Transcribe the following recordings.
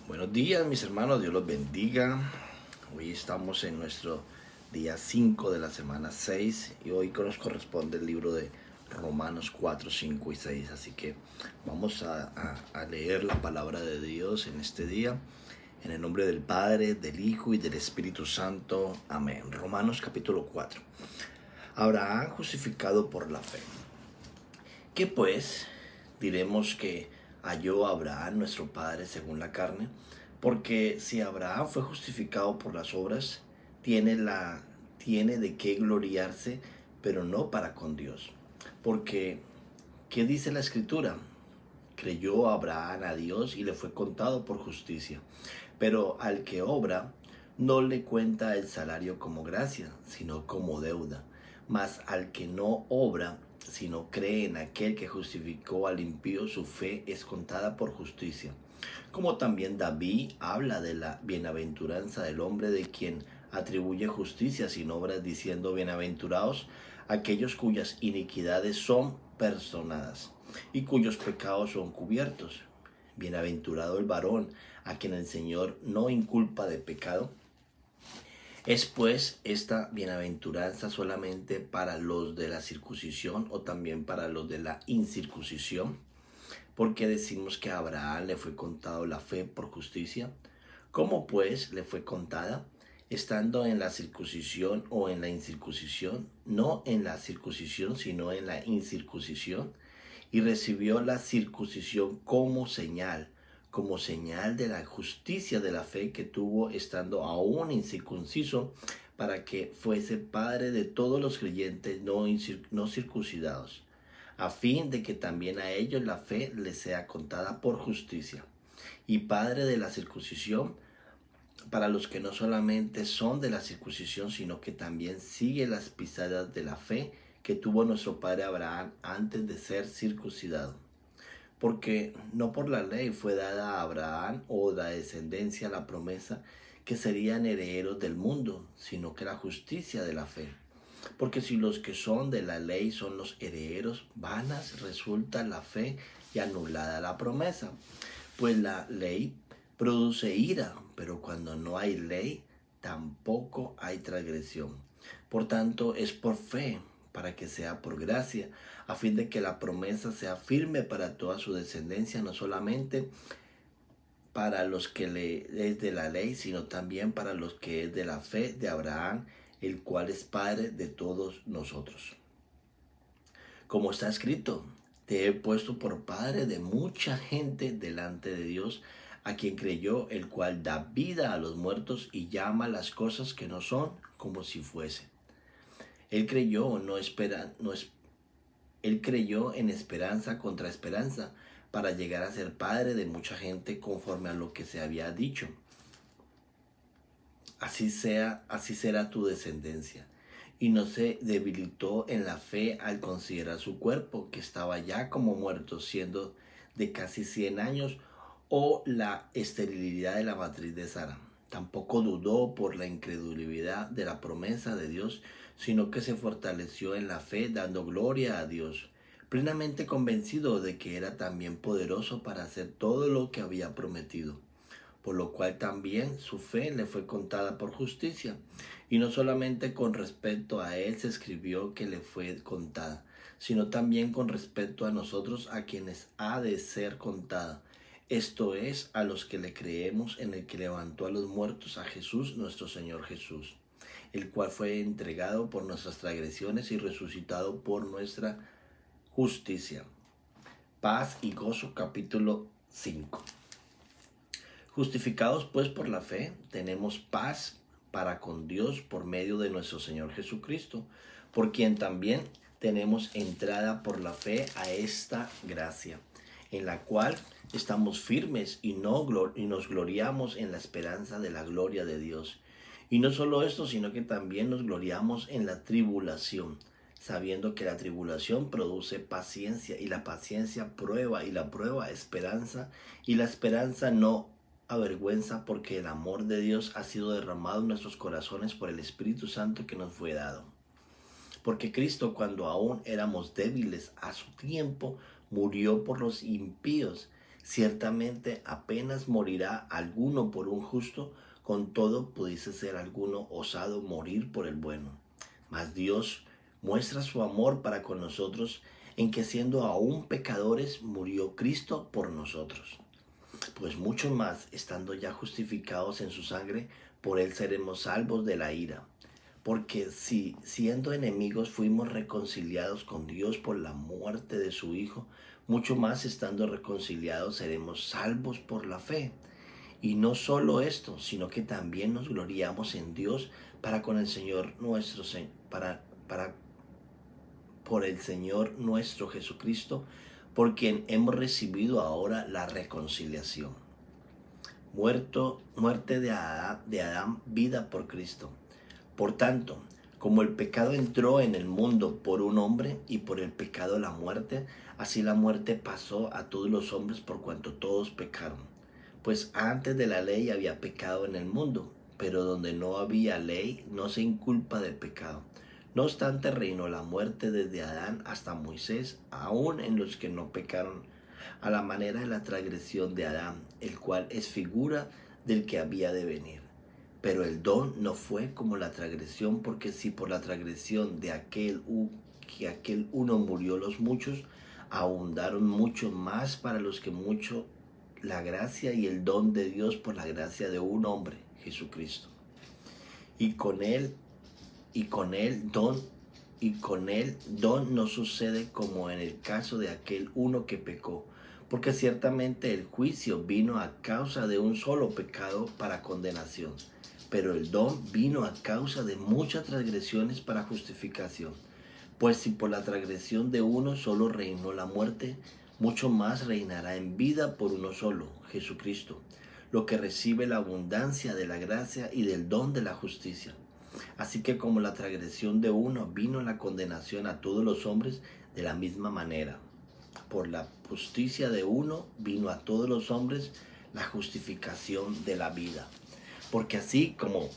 Buenos días, mis hermanos, Dios los bendiga. Hoy estamos en nuestro día 5 de la semana 6 y hoy nos corresponde el libro de Romanos 4, 5 y 6. Así que vamos a leer la palabra de Dios en este día. En el nombre del Padre, del Hijo y del Espíritu Santo. Amén. Romanos capítulo 4. Abraham justificado por la fe. ¿Qué pues? Diremos que halló a Abraham nuestro padre según la carne, porque si Abraham fue justificado por las obras, tiene de qué gloriarse, pero no para con Dios. Porque, ¿qué dice la Escritura? Creyó Abraham a Dios y le fue contado por justicia. Pero al que obra, no le cuenta el salario como gracia, sino como deuda. Mas al que no obra, sino cree en aquel que justificó al impío, su fe es contada por justicia. Como también David habla de la bienaventuranza del hombre de quien atribuye justicia sin obras, diciendo: bienaventurados aquellos cuyas iniquidades son perdonadas y cuyos pecados son cubiertos. Bienaventurado el varón a quien el Señor no inculpa de pecado. ¿Es pues esta bienaventuranza solamente para los de la circuncisión o también para los de la incircuncisión? Porque decimos que a Abraham le fue contado la fe por justicia. ¿Cómo pues le fue contada? Estando en la circuncisión o en la incircuncisión, no en la circuncisión sino en la incircuncisión, y recibió la circuncisión como señal de la justicia de la fe que tuvo estando aún incircunciso, para que fuese padre de todos los creyentes no circuncidados, a fin de que también a ellos la fe les sea contada por justicia, y padre de la circuncisión para los que no solamente son de la circuncisión, sino que también siguen las pisadas de la fe que tuvo nuestro padre Abraham antes de ser circuncidado. Porque no por la ley fue dada a Abraham o la descendencia la promesa que serían herederos del mundo, sino que la justicia de la fe. Porque si los que son de la ley son los herederos, vanas resulta la fe y anulada la promesa. Pues la ley produce ira, pero cuando no hay ley, tampoco hay transgresión. Por tanto, es por fe, para que sea por gracia, a fin de que la promesa sea firme para toda su descendencia, no solamente para los que es de la ley, sino también para los que es de la fe de Abraham, el cual es Padre de todos nosotros. Como está escrito: te he puesto por padre de mucha gente delante de Dios, a quien creyó, el cual da vida a los muertos y llama las cosas que no son como si fuese. Él creyó, él creyó en esperanza contra esperanza, para llegar a ser padre de mucha gente, conforme a lo que se había dicho: así será tu descendencia. Y no se debilitó en la fe al considerar su cuerpo, que estaba ya como muerto, siendo de casi 100 años, o la esterilidad de la matriz de Sara. Tampoco dudó por la incredulidad de la promesa de Dios, sino que se fortaleció en la fe, dando gloria a Dios, plenamente convencido de que era también poderoso para hacer todo lo que había prometido. Por lo cual también su fe le fue contada por justicia. Y no solamente con respecto a él se escribió que le fue contada, sino también con respecto a nosotros, a quienes ha de ser contada. Esto es, a los que le creemos en el que levantó a los muertos, a Jesús, nuestro Señor Jesús, el cual fue entregado por nuestras transgresiones y resucitado por nuestra justicia. Paz y gozo, capítulo 5. Justificados pues por la fe, tenemos paz para con Dios por medio de nuestro Señor Jesucristo, por quien también tenemos entrada por la fe a esta gracia, en la cual estamos firmes y nos gloriamos en la esperanza de la gloria de Dios. Y no solo esto, sino que también nos gloriamos en la tribulación, sabiendo que la tribulación produce paciencia, y la paciencia prueba, y la prueba esperanza, y la esperanza no avergüenza, porque el amor de Dios ha sido derramado en nuestros corazones por el Espíritu Santo que nos fue dado. Porque Cristo, cuando aún éramos débiles, a su tiempo murió por los impíos. Ciertamente apenas morirá alguno por un justo, con todo pudiese ser alguno osado morir por el bueno. Mas Dios muestra su amor para con nosotros en que siendo aún pecadores murió Cristo por nosotros. Pues mucho más, estando ya justificados en su sangre, por él seremos salvos de la ira. Porque si siendo enemigos fuimos reconciliados con Dios por la muerte de su Hijo, mucho más estando reconciliados seremos salvos por la fe. Y no solo esto, sino que también nos gloriamos en Dios para con el Señor nuestro, por el Señor nuestro Jesucristo, por quien hemos recibido ahora la reconciliación. Muerte de Adán, vida por Cristo. Por tanto, como el pecado entró en el mundo por un hombre y por el pecado la muerte, así la muerte pasó a todos los hombres por cuanto todos pecaron. Pues antes de la ley había pecado en el mundo, pero donde no había ley no se inculpa de pecado. No obstante, reinó la muerte desde Adán hasta Moisés, aun en los que no pecaron, a la manera de la transgresión de Adán, el cual es figura del que había de venir. Pero el don no fue como la transgresión, porque si por la transgresión de aquel uno murió los muchos, abundaron mucho más para los que mucho la gracia y el don de Dios por la gracia de un hombre, Jesucristo. Y con él don no sucede como en el caso de aquel uno que pecó, porque ciertamente el juicio vino a causa de un solo pecado para condenación, pero el don vino a causa de muchas transgresiones para justificación. Pues si por la transgresión de uno solo reinó la muerte, mucho más reinará en vida por uno solo, Jesucristo, lo que recibe la abundancia de la gracia y del don de la justicia. Así que como la transgresión de uno vino la condenación a todos los hombres, de la misma manera, por la justicia de uno vino a todos los hombres la justificación de la vida. Porque así como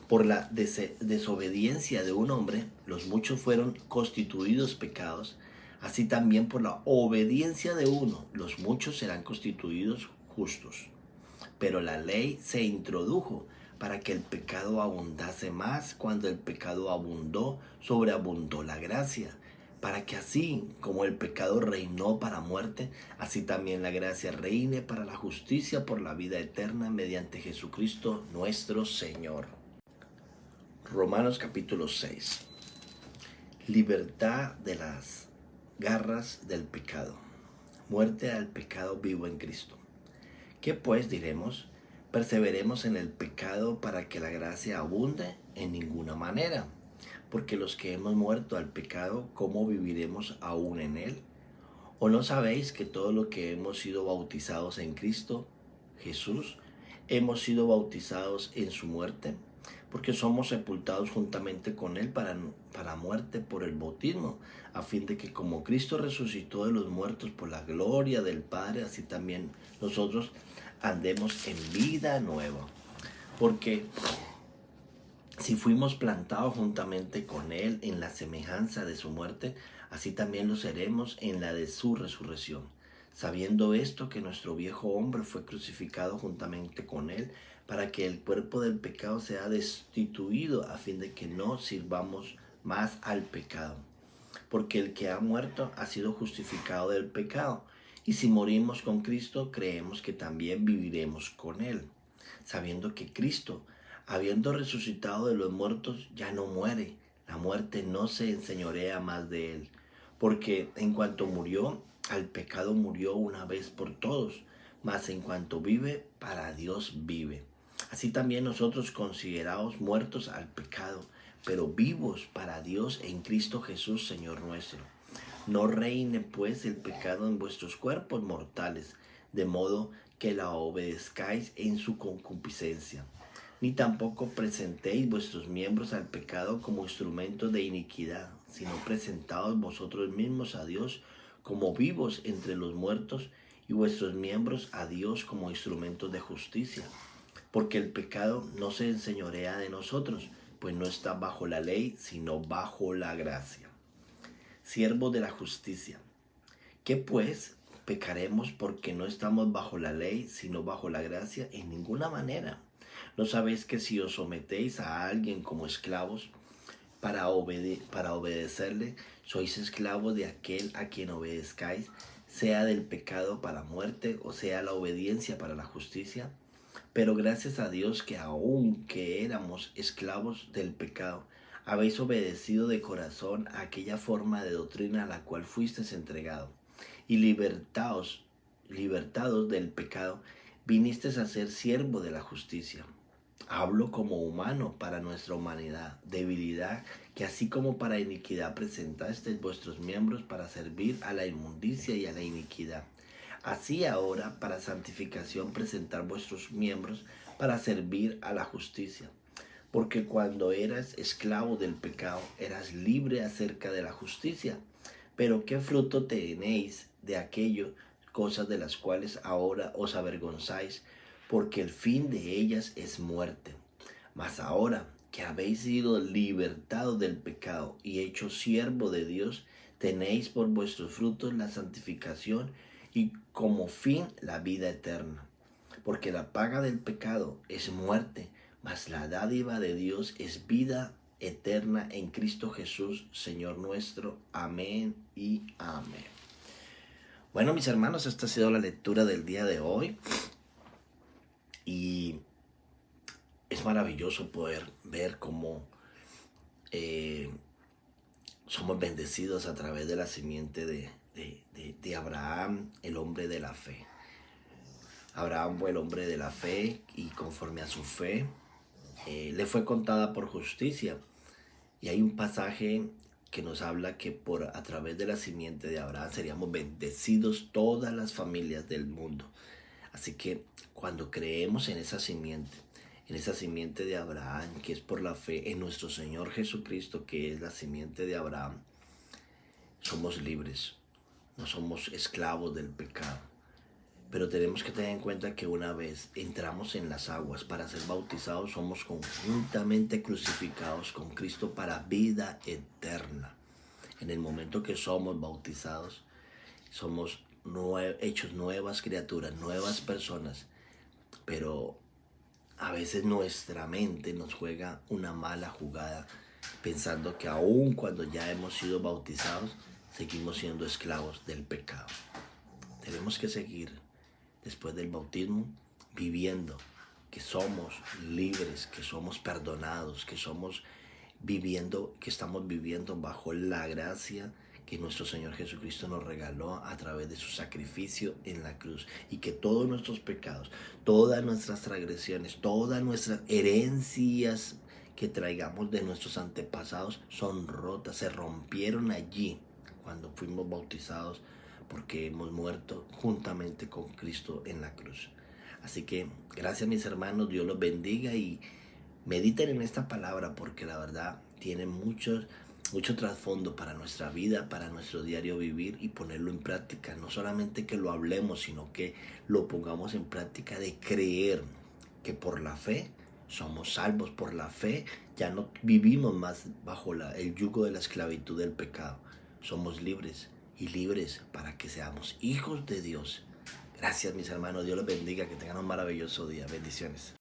por la desobediencia de un hombre los muchos fueron constituidos pecados, así también por la obediencia de uno los muchos serán constituidos justos. Pero la ley se introdujo para que el pecado abundase más. Cuando el pecado abundó, sobreabundó la gracia, para que así como el pecado reinó para muerte, así también la gracia reine para la justicia por la vida eterna mediante Jesucristo nuestro Señor. Romanos capítulo 6. Libertad de las garras del pecado. Muerte al pecado vivo en Cristo. ¿Qué pues diremos? ¿Perseveremos en el pecado para que la gracia abunde? En ninguna manera. Porque los que hemos muerto al pecado, ¿cómo viviremos aún en él? ¿O no sabéis que todos los que hemos sido bautizados en Cristo Jesús, hemos sido bautizados en su muerte? Porque somos sepultados juntamente con él para muerte por el bautismo, a fin de que como Cristo resucitó de los muertos por la gloria del Padre, así también nosotros andemos en vida nueva. Porque si fuimos plantados juntamente con él en la semejanza de su muerte, así también lo seremos en la de su resurrección. Sabiendo esto, que nuestro viejo hombre fue crucificado juntamente con él, para que el cuerpo del pecado sea destituido, a fin de que no sirvamos más al pecado. Porque el que ha muerto ha sido justificado del pecado. Y si morimos con Cristo, creemos que también viviremos con él, sabiendo que Cristo, habiendo resucitado de los muertos, ya no muere. La muerte no se enseñorea más de él. Porque en cuanto murió, al pecado murió una vez por todos, mas en cuanto vive, para Dios vive. Así también nosotros, considerados muertos al pecado, pero vivos para Dios en Cristo Jesús, Señor nuestro. No reine pues el pecado en vuestros cuerpos mortales, de modo que la obedezcáis en su concupiscencia. Ni tampoco presentéis vuestros miembros al pecado como instrumentos de iniquidad, sino presentaos vosotros mismos a Dios como vivos entre los muertos, y vuestros miembros a Dios como instrumentos de justicia. Porque el pecado no se enseñorea de nosotros, pues no está bajo la ley, sino bajo la gracia. Siervos de la justicia. ¿Qué pues? pecaremos porque no estamos bajo la ley, sino bajo la gracia? En ninguna manera. ¿No sabéis que si os sometéis a alguien como esclavos para obedecerle, sois esclavos de aquel a quien obedezcáis, sea del pecado para muerte o sea la obediencia para la justicia? Pero gracias a Dios que aun que éramos esclavos del pecado, habéis obedecido de corazón a aquella forma de doctrina a la cual fuisteis entregado, y libertados del pecado, vinisteis a ser siervo de la justicia. Hablo como humano para nuestra humanidad, debilidad, que así como para iniquidad presentasteis vuestros miembros para servir a la inmundicia y a la iniquidad. Así ahora, para santificación, presentar vuestros miembros para servir a la justicia. Porque cuando eras esclavo del pecado, eras libre acerca de la justicia. Pero ¿qué fruto tenéis de aquello, cosas de las cuales ahora os avergonzáis? Porque el fin de ellas es muerte. Mas ahora que habéis sido libertados del pecado y hechos siervo de Dios, tenéis por vuestros frutos la santificación y como fin la vida eterna. Porque la paga del pecado es muerte, mas la dádiva de Dios es vida eterna en Cristo Jesús, Señor nuestro. Amén y amén. Bueno, mis hermanos, esta ha sido la lectura del día de hoy. Y es maravilloso poder ver cómo somos bendecidos a través de la simiente de Abraham, el hombre de la fe. Abraham fue el hombre de la fe y conforme a su fe le fue contada por justicia. Y hay un pasaje que nos habla que a través de la simiente de Abraham seríamos bendecidos todas las familias del mundo. Así que cuando creemos en esa simiente de Abraham, que es por la fe en nuestro Señor Jesucristo, que es la simiente de Abraham, somos libres, no somos esclavos del pecado. Pero tenemos que tener en cuenta que una vez entramos en las aguas para ser bautizados, somos conjuntamente crucificados con Cristo para vida eterna. En el momento que somos bautizados, somos hechos nuevas criaturas, nuevas personas. Pero a veces nuestra mente nos juega una mala jugada, pensando que aun cuando ya hemos sido bautizados, seguimos siendo esclavos del pecado. Tenemos que seguir después del bautismo viviendo que somos libres, que somos perdonados, que estamos viviendo bajo la gracia que nuestro Señor Jesucristo nos regaló a través de su sacrificio en la cruz, y que todos nuestros pecados, todas nuestras transgresiones, todas nuestras herencias que traigamos de nuestros antepasados son rotas, se rompieron allí cuando fuimos bautizados, porque hemos muerto juntamente con Cristo en la cruz. Así que gracias, mis hermanos, Dios los bendiga y mediten en esta palabra, porque la verdad tiene mucho trasfondo para nuestra vida, para nuestro diario vivir, y ponerlo en práctica. No solamente que lo hablemos, sino que lo pongamos en práctica, de creer que por la fe somos salvos. Por la fe ya no vivimos más bajo el yugo de la esclavitud del pecado. Somos libres, y libres para que seamos hijos de Dios. Gracias, mis hermanos. Dios los bendiga. Que tengan un maravilloso día. Bendiciones.